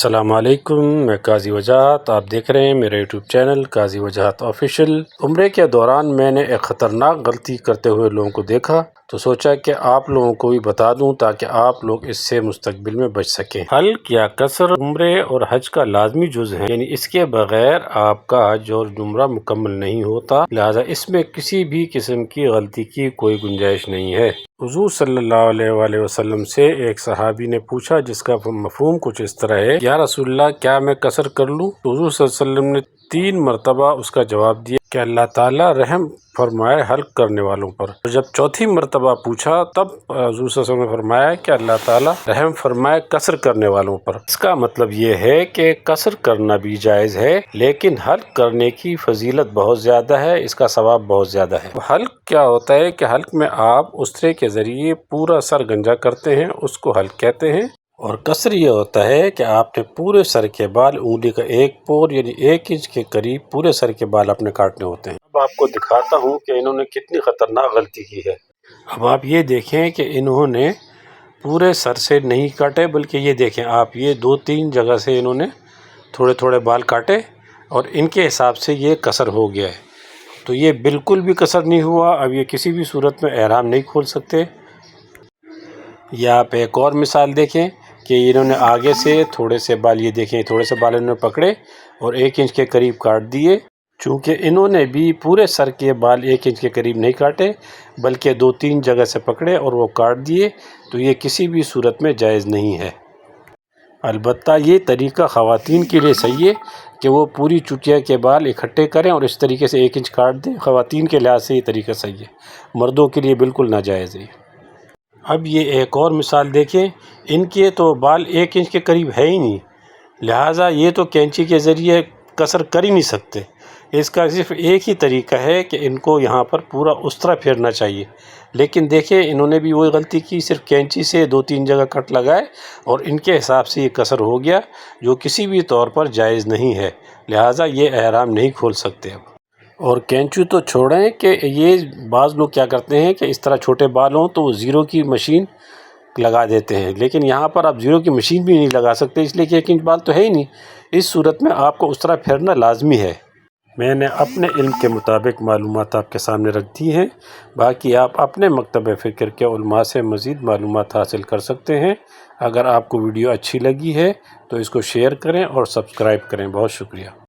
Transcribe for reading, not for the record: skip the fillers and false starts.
السلام علیکم، میں قاضی وجاہت، آپ دیکھ رہے ہیں میرا یوٹیوب چینل قاضی وجاہت آفیشیل۔ عمرے کے دوران میں نے ایک خطرناک غلطی کرتے ہوئے لوگوں کو دیکھا تو سوچا کہ آپ لوگوں کو بھی بتا دوں تاکہ آپ لوگ اس سے مستقبل میں بچ سکیں۔ حلق یا قصر عمرے اور حج کا لازمی جز ہے، یعنی اس کے بغیر آپ کا حج اور عمرہ مکمل نہیں ہوتا، لہذا اس میں کسی بھی قسم کی غلطی کی کوئی گنجائش نہیں ہے۔ حضور صلی اللہ علیہ وآلہ وسلم سے ایک صحابی نے پوچھا جس کا مفہوم کچھ اس طرح ہے، یا رسول اللہ کیا میں قصر کر لوں؟ تو حضور صلی اللہ علیہ وسلم نے 3 مرتبہ اس کا جواب دیا کہ اللہ تعالیٰ رحم فرمائے حلق کرنے والوں پر۔ اور جب چوتھی مرتبہ پوچھا تب حضور صلی اللہ علیہ وسلم نے فرمایا کہ اللہ تعالیٰ رحم فرمائے قصر کرنے والوں پر۔ اس کا مطلب یہ ہے کہ قصر کرنا بھی جائز ہے، لیکن حلق کرنے کی فضیلت بہت زیادہ ہے، اس کا ثواب بہت زیادہ ہے۔ حلق کیا ہوتا ہے کہ حلق میں آپ استرے کے ذریعے پورا سر گنجا کرتے ہیں، اس کو حلق کہتے ہیں۔ اور قصر یہ ہوتا ہے کہ آپ نے پورے سر کے بال انگلی کا ایک پور یعنی 1 انچ کے قریب پورے سر کے بال اپنے کاٹنے ہوتے ہیں۔ اب آپ کو دکھاتا ہوں کہ انہوں نے کتنی خطرناک غلطی کی ہے۔ اب آپ یہ دیکھیں کہ انہوں نے پورے سر سے نہیں کاٹے، بلکہ یہ دیکھیں آپ، یہ 2-3 جگہ سے انہوں نے تھوڑے تھوڑے بال کاٹے اور ان کے حساب سے یہ قصر ہو گیا ہے۔ تو یہ بالکل بھی قصر نہیں ہوا۔ اب یہ کسی بھی صورت میں احرام نہیں کھول سکتے۔ یا آپ ایک اور مثال دیکھیں کہ انہوں نے آگے سے تھوڑے سے بال، یہ دیکھیں تھوڑے سے بال انہوں نے پکڑے اور 1 انچ کے قریب کاٹ دیے۔ چونکہ انہوں نے بھی پورے سر کے بال 1 انچ کے قریب نہیں کاٹے، بلکہ 2-3 جگہ سے پکڑے اور وہ کاٹ دیے، تو یہ کسی بھی صورت میں جائز نہیں ہے۔ البتہ یہ طریقہ خواتین کے لیے صحیح ہے کہ وہ پوری چٹیا کے بال اکٹھے کریں اور اس طریقے سے 1 انچ کاٹ دیں۔ خواتین کے لحاظ سے یہ طریقہ صحیح ہے، مردوں کے لیے بالکل ناجائز ہے۔ اب یہ ایک اور مثال دیکھیں، ان کے تو بال 1 انچ کے قریب ہے ہی نہیں، لہٰذا یہ تو کینچی کے ذریعے قصر کر ہی نہیں سکتے۔ اس کا صرف ایک ہی طریقہ ہے کہ ان کو یہاں پر پورا استرا پھیرنا چاہیے، لیکن دیکھیں انہوں نے بھی وہی غلطی کی، صرف کینچی سے 2-3 جگہ کٹ لگائے اور ان کے حساب سے یہ قصر ہو گیا، جو کسی بھی طور پر جائز نہیں ہے، لہٰذا یہ احرام نہیں کھول سکتے۔ اب اور کینچو تو چھوڑیں کہ یہ بعض لوگ کیا کرتے ہیں کہ اس طرح چھوٹے بال ہوں تو وہ زیرو کی مشین لگا دیتے ہیں، لیکن یہاں پر آپ زیرو کی مشین بھی نہیں لگا سکتے، اس لیے کہ 1 انچ بال تو ہے ہی نہیں۔ اس صورت میں آپ کو اس طرح پھیرنا لازمی ہے۔ میں نے اپنے علم کے مطابق معلومات آپ کے سامنے رکھ دی ہیں، باقی آپ اپنے مکتب فکر کے علماء سے مزید معلومات حاصل کر سکتے ہیں۔ اگر آپ کو ویڈیو اچھی لگی ہے تو اس کو شیئر کریں اور سبسکرائب کریں۔ بہت شکریہ۔